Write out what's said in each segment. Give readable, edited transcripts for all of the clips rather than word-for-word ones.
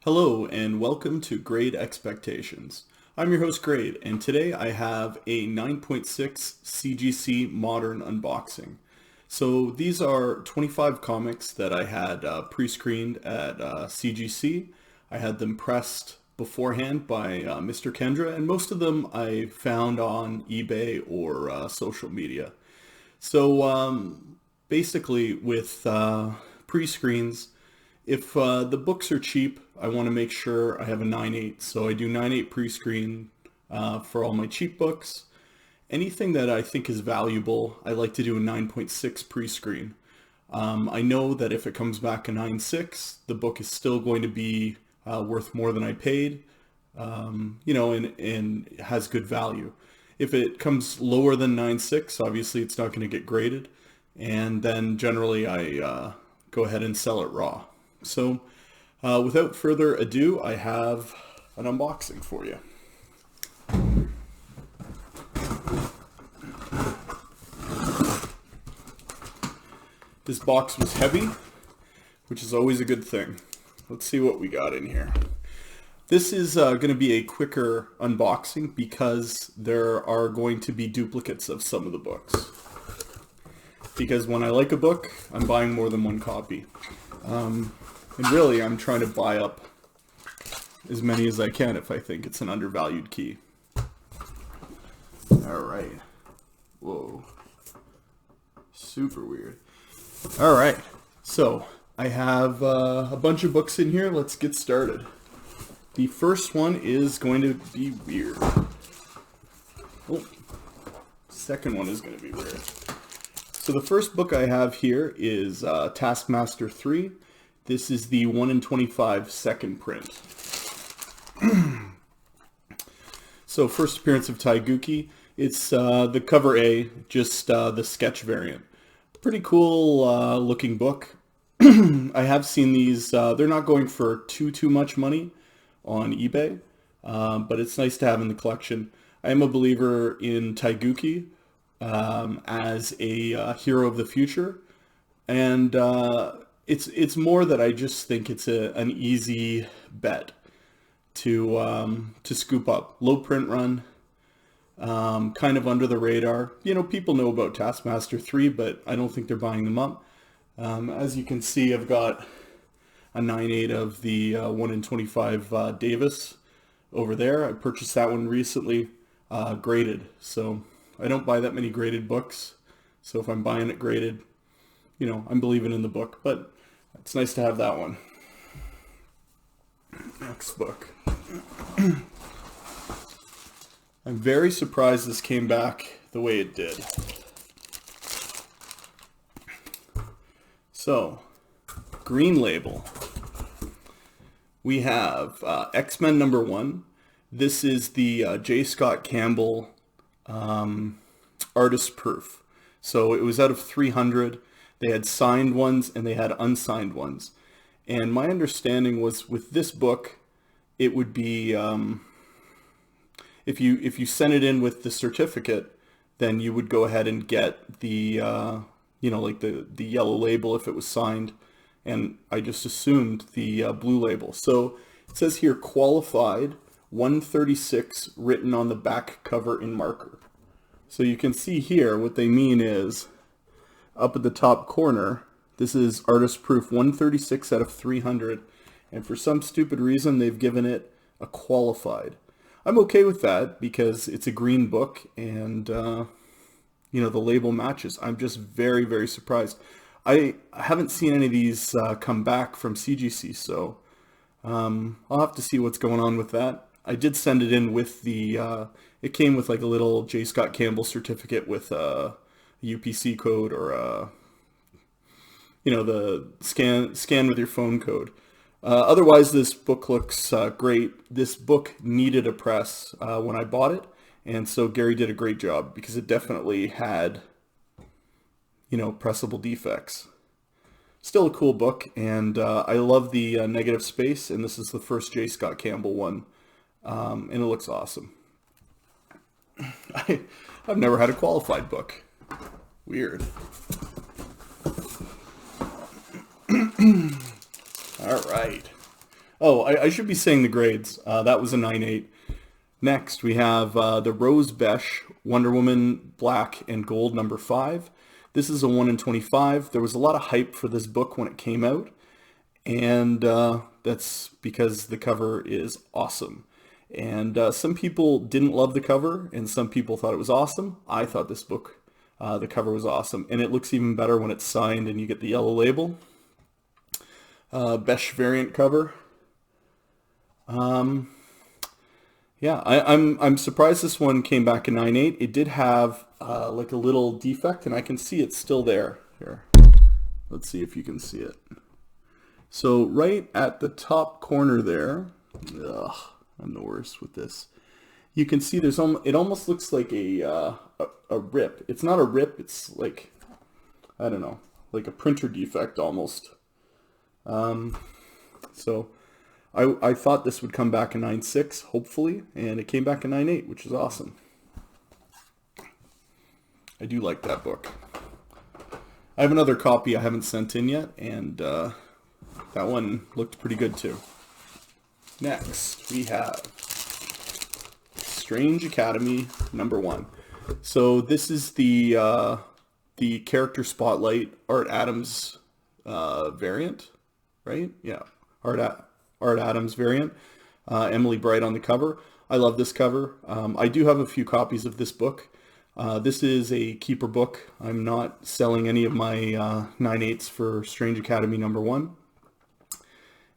Hello and welcome to Grade Expectations. I'm your host Grade, and today I have a 9.6 CGC Modern unboxing. So these are 25 comics that I had pre-screened at CGC. I had them pressed beforehand by Mr. Kendra, and most of them I found on eBay or social media. So basically with pre-screens, if the books are cheap, I want to make sure I have a 9.8. So I do 9.8 pre-screen for all my cheap books. Anything that I think is valuable, I like to do a 9.6 pre-screen. I know that if it comes back a 9.6, the book is still going to be worth more than I paid, and has good value. If it comes lower than 9.6, obviously it's not going to get graded. And then generally I go ahead and sell it raw. So without further ado, I have an unboxing for you. This box was heavy, which is always a good thing. Let's see what we got in here. This is going to be a quicker unboxing because there are going to be duplicates of some of the books. Because when I like a book, I'm buying more than one copy. And really, I'm trying to buy up as many as I can if I think it's an undervalued key. Alright. Whoa. Super weird. Alright. So, I have a bunch of books in here. Let's get started. The first one is going to be weird. Oh. Second one is going to be weird. So the first book I have here is Taskmaster 3. This is the 1 in 25 second print. So first appearance of Taiguchi. It's the cover A, just the sketch variant. Pretty cool looking book. I have seen these. They're not going for too much money on eBay, but it's nice to have in the collection. I am a believer in Taiguchi as a hero of the future, and it's more that I just think it's an easy bet to scoop up. Low print run, kind of under the radar. You know, people know about Taskmaster 3, but I don't think they're buying them up. As you can see, I've got a 9.8 of the 1 in 25 Davis over there. I purchased that one recently, graded. So I don't buy that many graded books. So if I'm buying it graded, you know, I'm believing in the book, but it's nice to have that one. Next book. I'm very surprised this came back the way it did. So, green label. We have X-Men number 1. This is the J. Scott Campbell artist proof. So it was out of 300. They had signed ones and they had unsigned ones. And my understanding was with this book, it would be, if you sent it in with the certificate, then you would go ahead and get the, like the yellow label if it was signed. And I just assumed the blue label. So it says here, qualified, 136 written on the back cover in marker. So you can see here what they mean is, up at the top corner, this is artist proof 136 out of 300, and for some stupid reason they've given it a qualified. I'm okay with that because it's a green book and the label matches. I'm just very, very surprised. I haven't seen any of these come back from CGC, so I'll have to see what's going on with that. I did send it in with the it came with like a little J. Scott Campbell certificate with a UPC code or the scan with your phone code. Otherwise, this book looks great. This book needed a press when I bought it, and so Gary did a great job because it definitely had, pressable defects. Still a cool book, and I love the negative space, and this is the first J. Scott Campbell one, and it looks awesome. I've never had a qualified book. Weird. All right. Oh, I should be saying the grades. That was a 9.8. Next, we have the Rose Besh Wonder Woman Black and Gold number 5. This is a 1 in 25. There was a lot of hype for this book when it came out, and that's because the cover is awesome. And some people didn't love the cover, and some people thought it was awesome. I thought this book, the cover was awesome, and it looks even better when it's signed and you get the yellow label. Besh variant cover. Yeah, I'm surprised this one came back in 9.8. It did have like a little defect, and I can see it's still there. Here, let's see if you can see it. So right at the top corner there, I'm the worst with this. You can see there's it almost looks like a rip. It's not a rip. It's like, I don't know, like a printer defect almost. So I thought this would come back in 9.6, hopefully, and it came back in 9.8, which is awesome. I do like that book. I have another copy I haven't sent in yet, and that one looked pretty good too. Next, we have Strange Academy number 1. So this is the character spotlight Art Adams variant, right? Yeah, Art Adams variant. Emily Bright on the cover. I love this cover. I do have a few copies of this book. This is a keeper book. I'm not selling any of my 9.8s for Strange Academy number 1.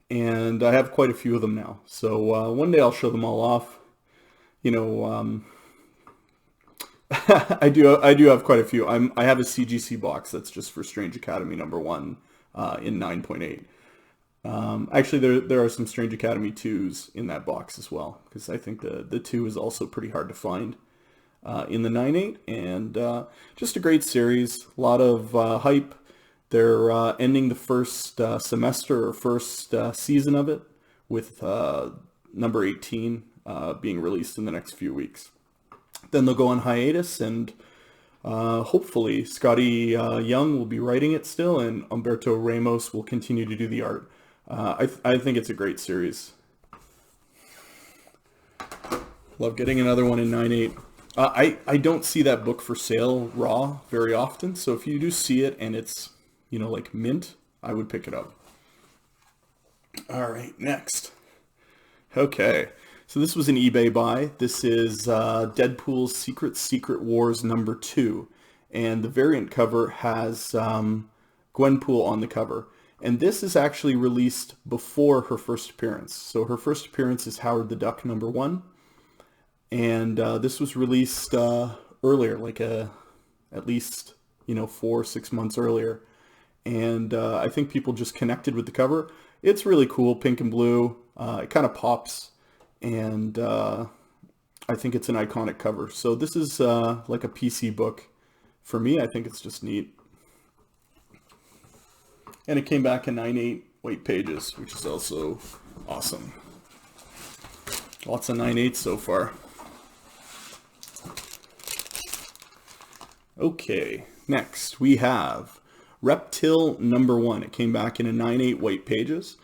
And I have quite a few of them now. So one day I'll show them all off. You know, I do have quite a few. I have a CGC box that's just for Strange Academy number 1 in 9.8. Actually, there are some Strange Academy 2s in that box as well, because I think the 2 is also pretty hard to find in the 9.8, and just a great series. A lot of hype. They're ending the first semester or first season of it with number 18 being released in the next few weeks. Then they'll go on hiatus, and hopefully Scotty Young will be writing it still, and Humberto Ramos will continue to do the art. I think it's a great series. Love getting another one in 9.8. I don't see that book for sale raw very often, so if you do see it and it's, you know, like mint, I would pick it up. All right, next. Okay, so this was an eBay buy. This is Deadpool's Secret Wars number 2, and the variant cover has Gwenpool on the cover. And this is actually released before her first appearance. So her first appearance is Howard the Duck number 1. And this was released earlier, like at least, 4 or 6 months earlier. And I think people just connected with the cover. It's really cool, pink and blue. It kind of pops. And I think it's an iconic cover. So this is like a PC book. For me, I think it's just neat. And it came back in 9.8 white pages, which is also awesome. Lots of 9.8 so far. Okay, next we have Reptil number 1. It came back in a 9.8 white pages.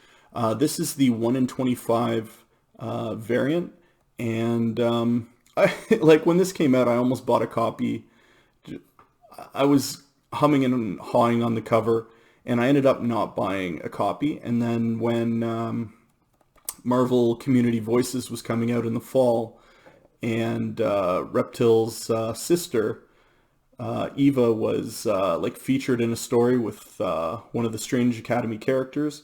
This is the 1 in 25 variant. And like when this came out, I almost bought a copy. I was humming and hawing on the cover, and I ended up not buying a copy. And then when Marvel Community Voices was coming out in the fall, and Reptil's sister, Eva, was like featured in a story with one of the Strange Academy characters,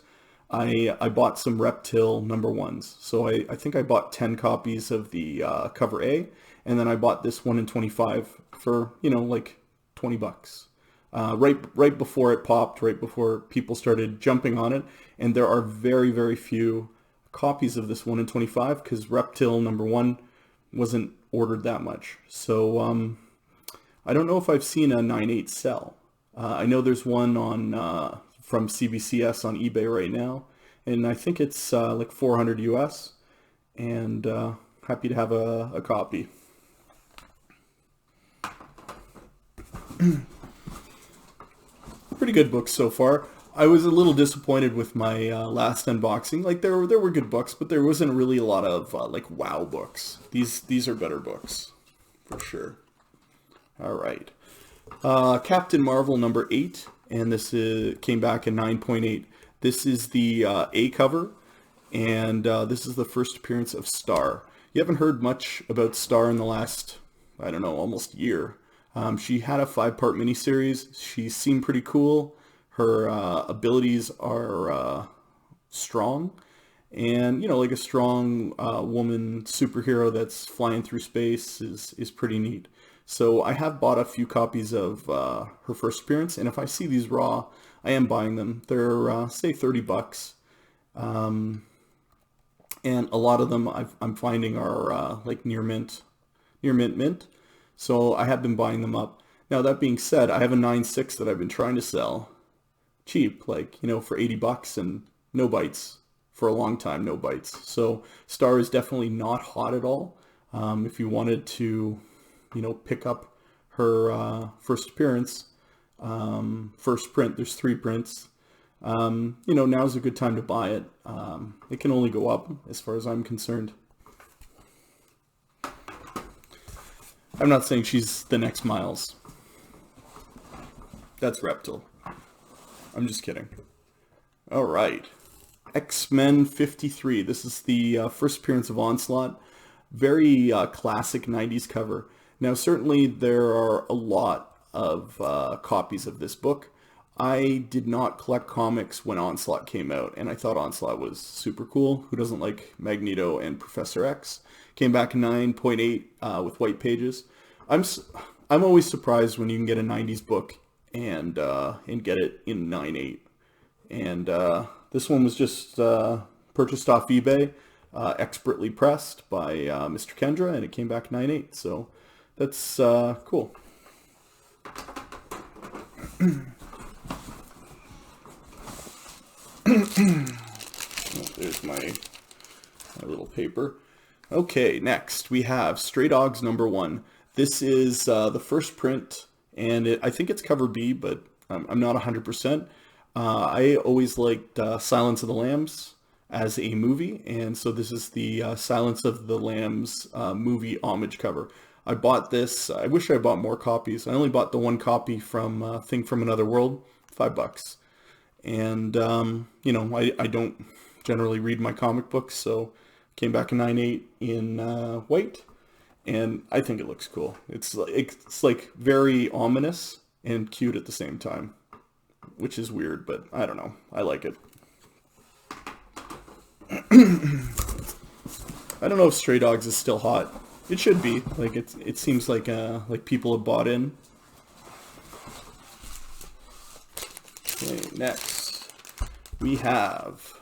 I bought some Reptil number 1s. So I think I bought 10 copies of the cover A, and then I bought this 1 in 25 for, like $20. Right before it popped, right before people started jumping on it. And there are very, very few copies of this 1 in 25 because Reptil number 1 wasn't ordered that much. So I don't know if I've seen a 9.8 sell. I know there's one on from CBCS on eBay right now, and I think it's like 400 US, and happy to have a copy. Pretty good books so far. I was a little disappointed with my last unboxing. Like there were good books, but there wasn't really a lot of like wow books. These are better books for sure. All right, Captain Marvel number 8, and this came back in 9.8. This is the A cover, and this is the first appearance of Star. You haven't heard much about Star in the last, I don't know, almost year. She had a 5-part miniseries. She seemed pretty cool. Her abilities are strong, and you know, like a strong woman superhero that's flying through space is pretty neat. So I have bought a few copies of her first appearance, and if I see these raw, I am buying them. They're say $30, and a lot of them I'm finding are like near mint. So I have been buying them up. Now that being said, I have a 9.6 that I've been trying to sell cheap, like, you know, for $80, and no bites for a long time, no bites. So Star is definitely not hot at all. If you wanted to, you know, pick up her first appearance, first print, there's 3 prints. You know, now's a good time to buy it. It can only go up as far as I'm concerned. I'm not saying she's the next Miles. That's Reptil. I'm just kidding. All right. X-Men 53. This is the first appearance of Onslaught. Very classic 90s cover. Now, certainly there are a lot of copies of this book. I did not collect comics when Onslaught came out, and I thought Onslaught was super cool. Who doesn't like Magneto and Professor X? Came back in 9.8 with white pages. I'm always surprised when you can get a 90s book and get it in 9.8. And this one was just purchased off eBay, expertly pressed by Mr. Kendra, and it came back 9.8. So that's cool. There's my little paper. Okay, next we have Stray Dogs number 1. This is the first print, and I think it's cover B, but I'm not 100%. I always liked Silence of the Lambs as a movie, and so this is the Silence of the Lambs movie homage cover. I bought this. I wish I bought more copies. I only bought the 1 copy from Thing from Another World, $5. And, you know, I don't generally read my comic books, so came back in 9.8 in white, and I think it looks cool. It's like very ominous and cute at the same time, which is weird, but I don't know. I like it. I don't know if Stray Dogs is still hot. It should be. Like it seems like people have bought in. Okay, next we have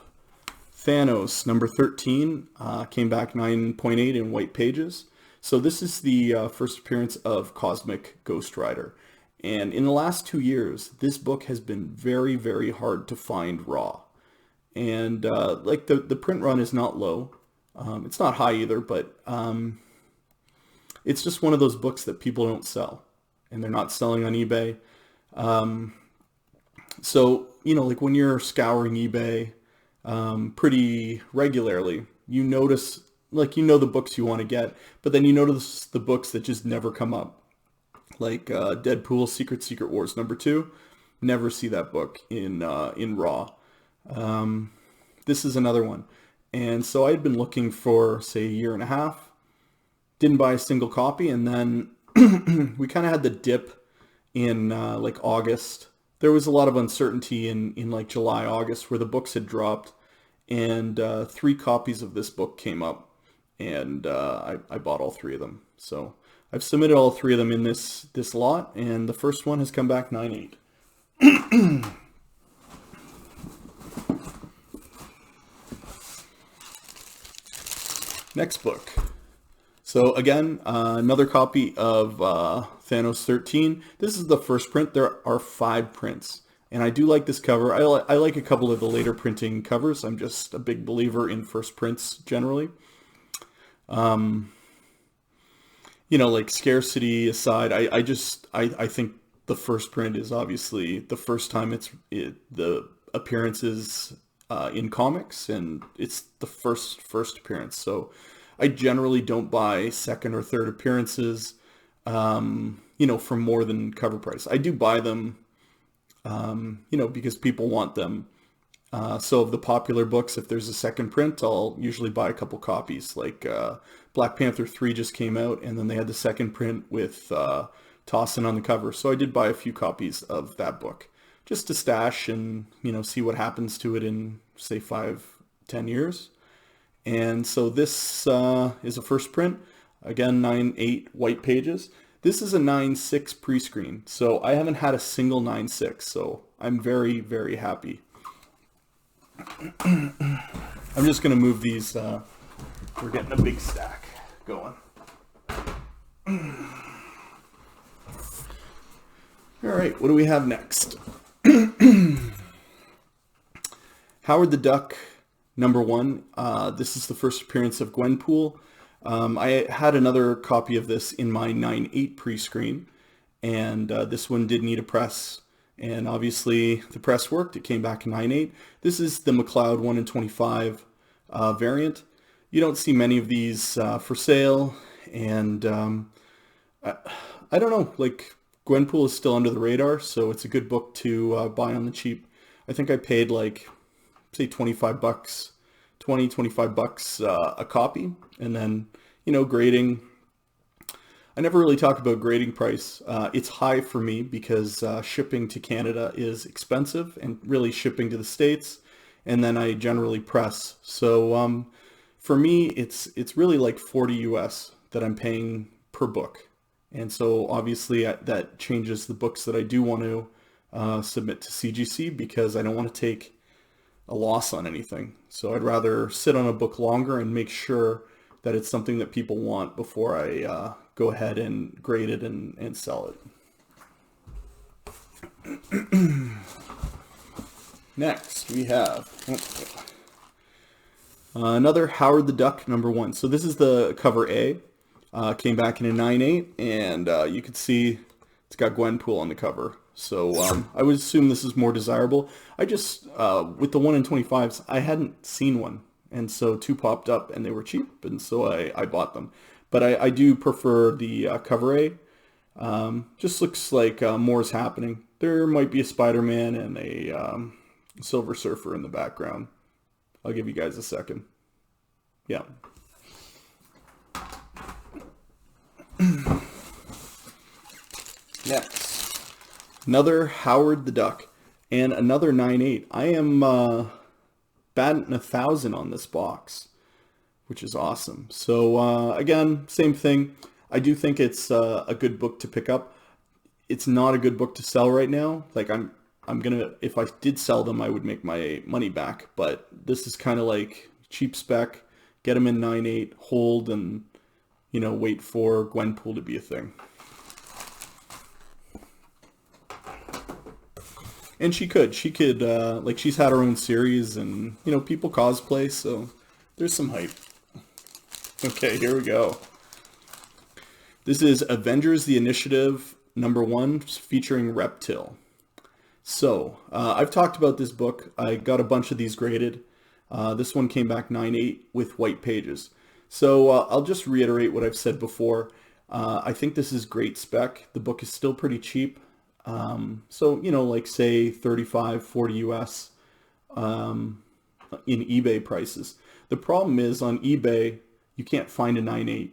Thanos number 13. Came back 9.8 in white pages. So this is the first appearance of Cosmic Ghost Rider. And in the last 2 years, this book has been very, very hard to find raw. And like the print run is not low. It's not high either, but it's just one of those books that people don't sell. And they're not selling on eBay. So, you know, like when you're scouring eBay pretty regularly, you notice, like, you know the books you want to get, but then you notice the books that just never come up. Like Deadpool Secret Wars number 2. Never see that book in raw. This is another one. And so I had been looking for, say, a year and a half. Didn't buy a single copy, and then we kind of had the dip in like August. There was a lot of uncertainty in like July, August, where the books had dropped, and 3 copies of this book came up, and I bought all 3 of them. So I've submitted all 3 of them in this lot, and the first one has come back 9.8. Next book. So again, another copy of Thanos 13. This is the first print. There are 5 prints. And I do like this cover. I like a couple of the later printing covers. I'm just a big believer in first prints generally. You know, like scarcity aside, I think the first print is obviously the first time the appearances in comics, and it's the first appearance. So I generally don't buy second or third appearances, for more than cover price. I do buy them, because people want them. So of the popular books, if there's a second print, I'll usually buy a couple copies. Like Black Panther 3 just came out, and then they had the second print with Tossin on the cover. So I did buy a few copies of that book just to stash and, see what happens to it in, say, 5-10 years. And so this is a first print. Again, 9/8 white pages. This is a 9/6 prescreen. So I haven't had a single 9/6. So I'm very, very happy. I'm just going to move these. We're getting a big stack going. All right, what do we have next? Howard the Duck, #1. This is the first appearance of Gwenpool. I had another copy of this in my 9/8 pre-screen, and this one did need a press. And obviously the press worked. It came back in 9/8. This is the McLeod 1 in 25 variant. You don't see many of these for sale. And I don't know, like Gwenpool is still under the radar, so it's a good book to buy on the cheap. I think I paid like, say, $25, $25 a copy. And then, grading. I never really talk about grading price. It's high for me because shipping to Canada is expensive, and really shipping to the States, and then I generally press. So for me, it's really like 40 US that I'm paying per book. And so obviously that changes the books that I do want to submit to CGC, because I don't want to take a loss on anything. So I'd rather sit on a book longer and make sure that it's something that people want before I go ahead and grade it and sell it. Next, we have another Howard the Duck #1. So this is the cover A. Came back in a 9/8, and you can see it's got Gwenpool on the cover. So I would assume this is more desirable. I just, with the 1 in 25s, I hadn't seen one. And so 2 popped up, and they were cheap, and so I bought them. But I do prefer the cover A. Just looks like more is happening. There might be a Spiderman and a Silver Surfer in the background. I'll give you guys a second. Yeah. Next, another Howard the Duck, and another 9/8. I am batting 1,000 on this box, which is awesome. So again, same thing. I do think it's a good book to pick up. It's not a good book to sell right now. Like I'm gonna, if I did sell them, I would make my money back. But this is kind of like cheap spec. Get them in 9/8, hold, and wait for Gwenpool to be a thing. And she could, like, she's had her own series, and, people cosplay, so there's some hype. Okay, here we go. This is Avengers, the Initiative #1, featuring Reptil. So, I've talked about this book. I got a bunch of these graded. This one came back 9/8 with white pages. So, I'll just reiterate what I've said before. I think this is great spec. The book is still pretty cheap. So, like say 35, 40 US in eBay prices. The problem is on eBay, you can't find a 9/8.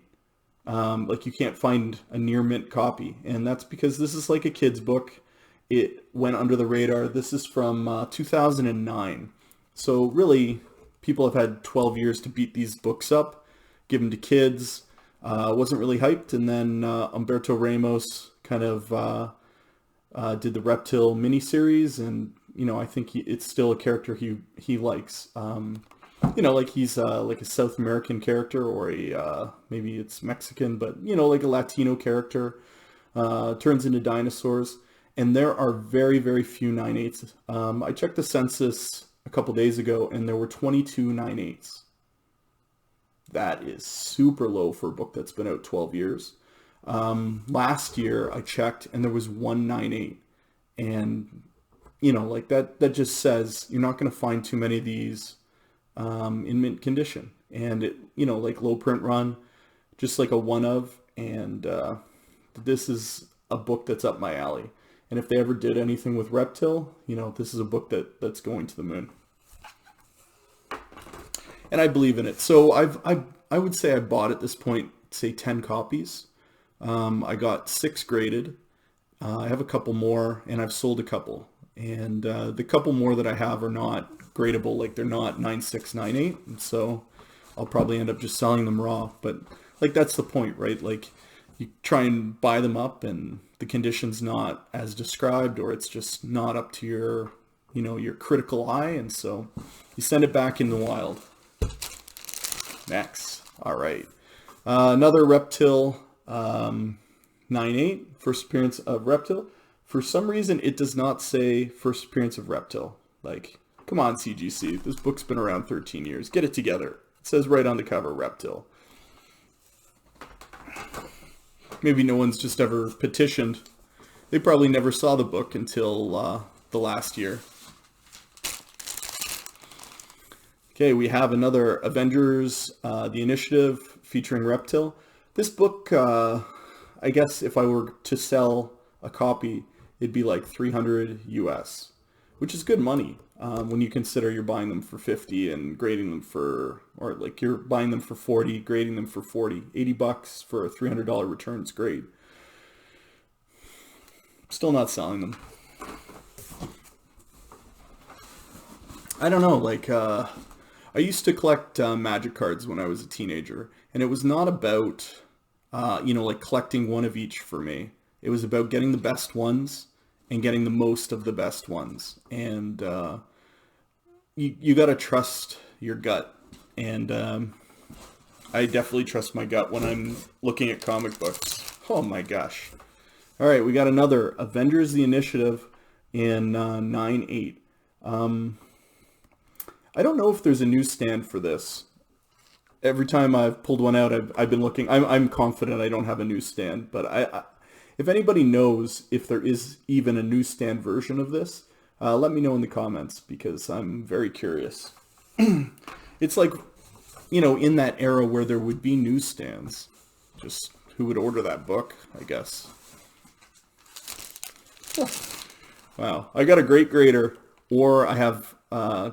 Like you can't find a near mint copy. And that's because this is like a kid's book. It went under the radar. This is from 2009. So really, people have had 12 years to beat these books up, give them to kids. Wasn't really hyped. And then Humberto Ramos kind of did the Reptil miniseries, and I think it's still a character he likes. Like he's like a South American character, or a maybe it's Mexican, but like a Latino character. Turns into dinosaurs, and there are very, very few 9/8s. I checked the census a couple days ago, and there were 22 9/8s. That is super low for a book that's been out 12 years. Last year I checked, and there was 1 9/8, and you know, like that just says you're not going to find too many of these in mint condition. And it, you know, like low print run, just like a one of, and this is a book that's up my alley. And if they ever did anything with Reptil, you know, this is a book that's going to the moon. And I believe in it. So I would say I bought at this point, say 10 copies. I got 6 graded. I have a couple more, and I've sold a couple. And the couple more that I have are not gradable, like they're not 9.6, 9.8. And so I'll probably end up just selling them raw. But like that's the point, right? Like you try and buy them up, and the condition's not as described, or it's just not up to your, you know, your critical eye, and so you send it back in the wild. Next, all right, another Reptil 9.8, first appearance of Reptil. For some reason, it does not say first appearance of Reptil. Like, come on, CGC, this book's been around 13 years. Get it together. It says right on the cover, Reptil. Maybe no one's just ever petitioned. They probably never saw the book until the last year. Okay, we have another Avengers, The Initiative, featuring Reptil. This book, I guess if I were to sell a copy, it'd be like $300 US, which is good money when you consider you're buying them for 50 and grading them for, or like you're buying them for 40, grading them for 40. 80 bucks for a $300 return is great. Still not selling them. I don't know, like, I used to collect magic cards when I was a teenager, and it was not about, you know, like collecting one of each for me. It was about getting the best ones and getting the most of the best ones. And you got to trust your gut. And I definitely trust my gut when I'm looking at comic books. Oh my gosh. All right, we got another Avengers, The Initiative in 9.8. I don't know if there's a newsstand for this. Every time I've pulled one out, I've been looking. I'm confident I don't have a newsstand, but I if anybody knows if there is even a newsstand version of this, let me know in the comments, because I'm very curious. It's like, you know, in that era where there would be newsstands. Just who would order that book, I guess. Wow, I got a great grader, or I have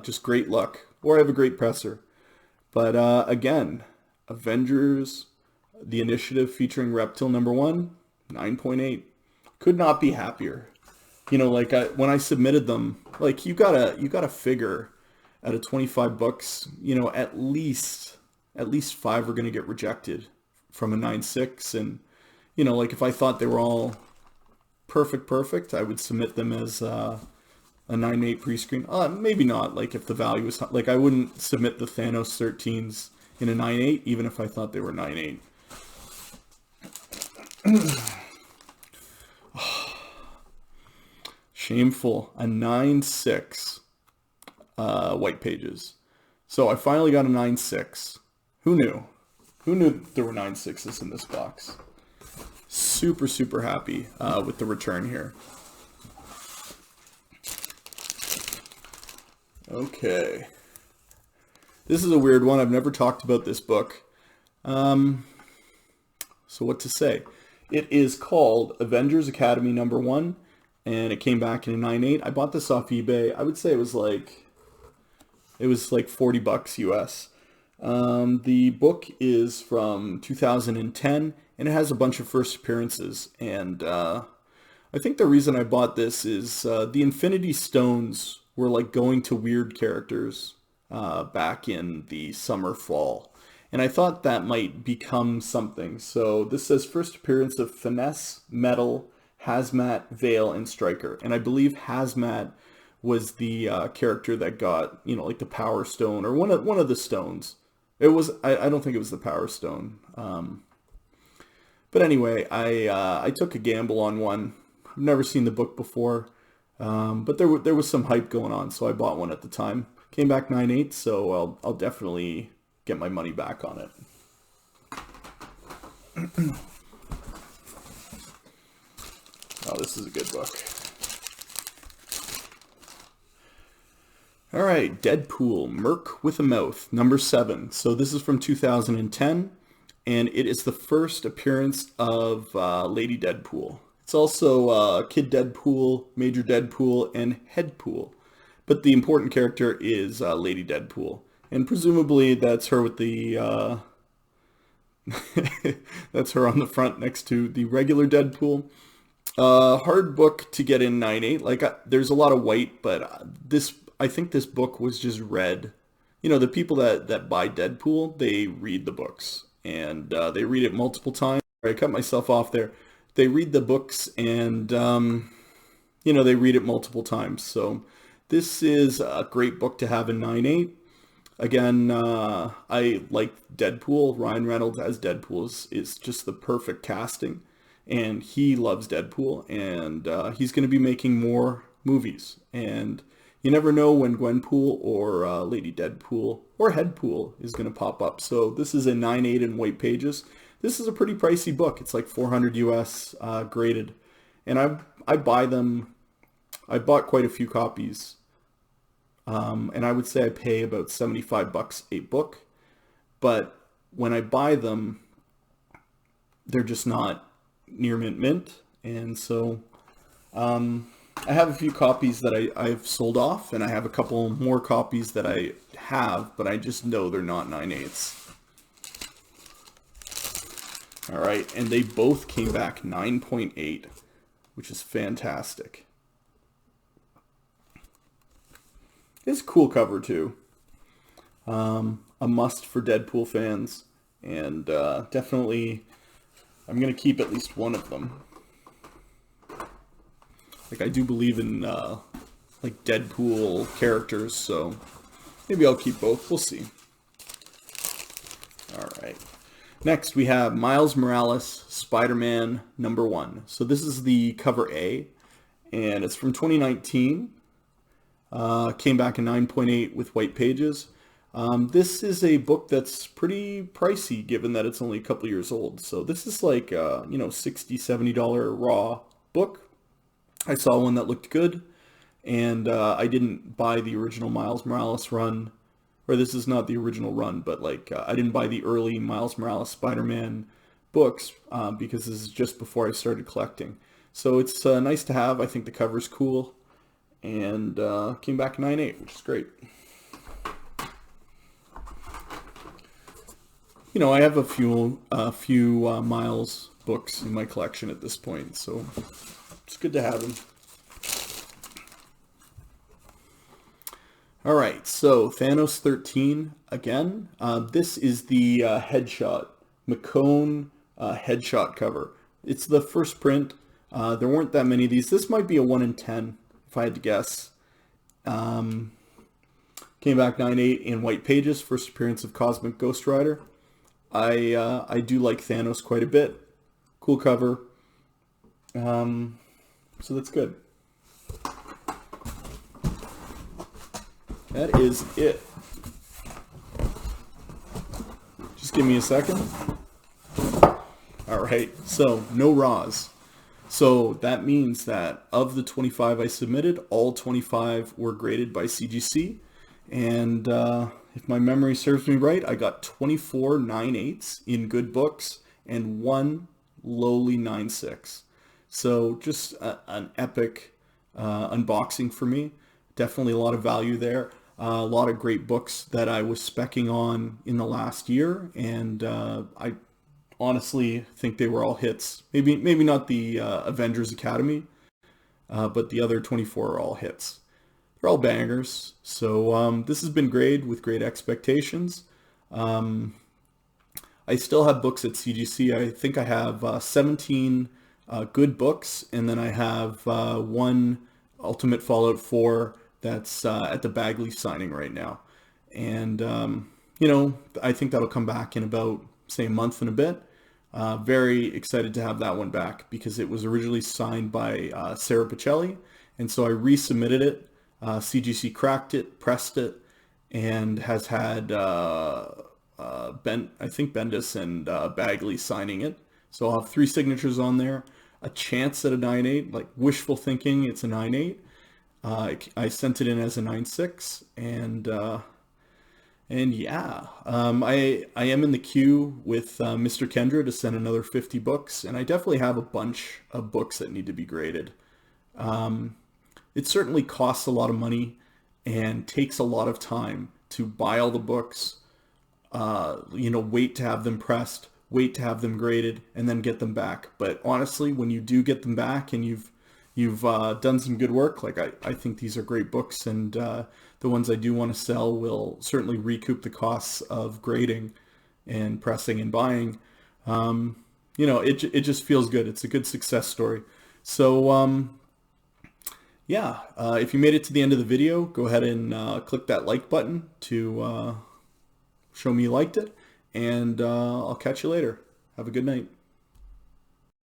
just great luck, or I have a great presser. But again, Avengers, The Initiative featuring Reptil #1, 9.8. Could not be happier. You know, like when I submitted them, like you gotta figure out of 25 books, you know, at least 5 are gonna get rejected from a 9.6, and you know, like if I thought they were all perfect, I would submit them as a 9.8 pre-screen. Maybe not, like if the value is, like I wouldn't submit the Thanos 13s in a 9.8, even if I thought they were 9.8. Shameful, a 9.6 white pages. So I finally got a 9.6. Who knew? Who knew there were 9.6s in this box? Super happy with the return here. Okay. This is a weird one. I've never talked about this book. So what to say? It is called Avengers Academy #1, and it came back in a 9.8. I bought this off eBay. I would say it was like $40 US. The book is from 2010, and it has a bunch of first appearances. And I think the reason I bought this is the Infinity Stones were like going to weird characters back in the summer, fall. And I thought that might become something. So this says first appearance of Finesse, Metal, Hazmat, Veil, and Striker. And I believe Hazmat was the character that got, you know, like the Power Stone, or one of the stones. It was, I don't think it was the Power Stone. But anyway, I took a gamble on one. I've never seen the book before. But there was some hype going on, so I bought one at the time. Came back 9.8, so I'll definitely get my money back on it. Oh, this is a good book. All right, Deadpool, Merc with a Mouth, number 7. So this is from 2010, and it is the first appearance of Lady Deadpool. It's also Kid Deadpool, Major Deadpool, and Headpool. But the important character is Lady Deadpool. And presumably that's her with the... that's her on the front next to the regular Deadpool. Hard book to get in 9.8. Like, there's a lot of white, but I think this book was just read. You know, the people that buy Deadpool, they read the books. And they read it multiple times. I cut myself off there. They read the books and, you know, they read it multiple times. So this is a great book to have in 9.8. Again, I like Deadpool. Ryan Reynolds as Deadpool is just the perfect casting. And he loves Deadpool. And he's going to be making more movies. And you never know when Gwenpool or Lady Deadpool or Headpool is going to pop up. So this is a 9.8 in white pages. This is a pretty pricey book. It's like 400 US graded. And I buy them. I bought quite a few copies. And I would say I pay about 75 bucks a book. But when I buy them, they're just not near mint. And so I have a few copies that I've sold off, and I have a couple more copies that I have, but I just know they're not 9.8s. All right, and they both came back 9.8, which is fantastic. It's a cool cover too. A must for Deadpool fans, and definitely I'm gonna keep at least one of them. Like, I do believe in like Deadpool characters, so maybe I'll keep both. We'll see. All right. Next we have Miles Morales, Spider-Man number 1. So this is the cover A, and it's from 2019. Came back in 9.8 with white pages. This is a book that's pretty pricey given that it's only a couple years old. So this is like, you know, $60, $70 raw book. I saw one that looked good, and I didn't buy the original Miles Morales run, or this is not the original run, but like I didn't buy the early Miles Morales Spider-Man books because this is just before I started collecting. So it's nice to have. I think the cover's cool. And came back 9.8, which is great. You know, I have a few Miles books in my collection at this point, so it's good to have them. All right, so Thanos 13 again. This is the headshot, McCone headshot cover. It's the first print. There weren't that many of these. This might be a 1 in 10. If I had to guess. Came back 9.8 in white pages. First appearance of Cosmic Ghost Rider. I do like Thanos quite a bit. Cool cover. So that's good. That is it. Just give me a second. All right. So no raws. So that means that of the 25 I submitted, all 25 were graded by CGC. And if my memory serves me right, I got 24 9.8s in good books and 1 lowly 9.6. So just an epic unboxing for me. Definitely a lot of value there. A lot of great books that I was speccing on in the last year. And I honestly think they were all hits. Maybe not the Avengers Academy, but the other 24 are all hits. They're all bangers. So this has been great with great expectations. I still have books at CGC. I think I have 17 good books, and then I have one Ultimate Fallout 4 that's at the Bagley signing right now. And, you know, I think that'll come back in about, say, a month and a bit. Very excited to have that one back because it was originally signed by Sarah Pacelli, and so I resubmitted it. CGC cracked it, pressed it, and has had I think Bendis and Bagley signing it. So I'll have 3 signatures on there. A chance at a 9.8, like wishful thinking, it's a 9.8. I sent it in as a 9.6, and yeah, I am in the queue with Mr. Kendra to send another 50 books, and I definitely have a bunch of books that need to be graded. It certainly costs a lot of money and takes a lot of time to buy all the books, wait to have them pressed, wait to have them graded, and then get them back. But honestly, when you do get them back and you've done some good work, like I think these are great books, and the ones I do want to sell will certainly recoup the costs of grading and pressing and buying. It just feels good. It's a good success story. So yeah, if you made it to the end of the video, go ahead and click that like button to show me you liked it, and I'll catch you later. Have a good night.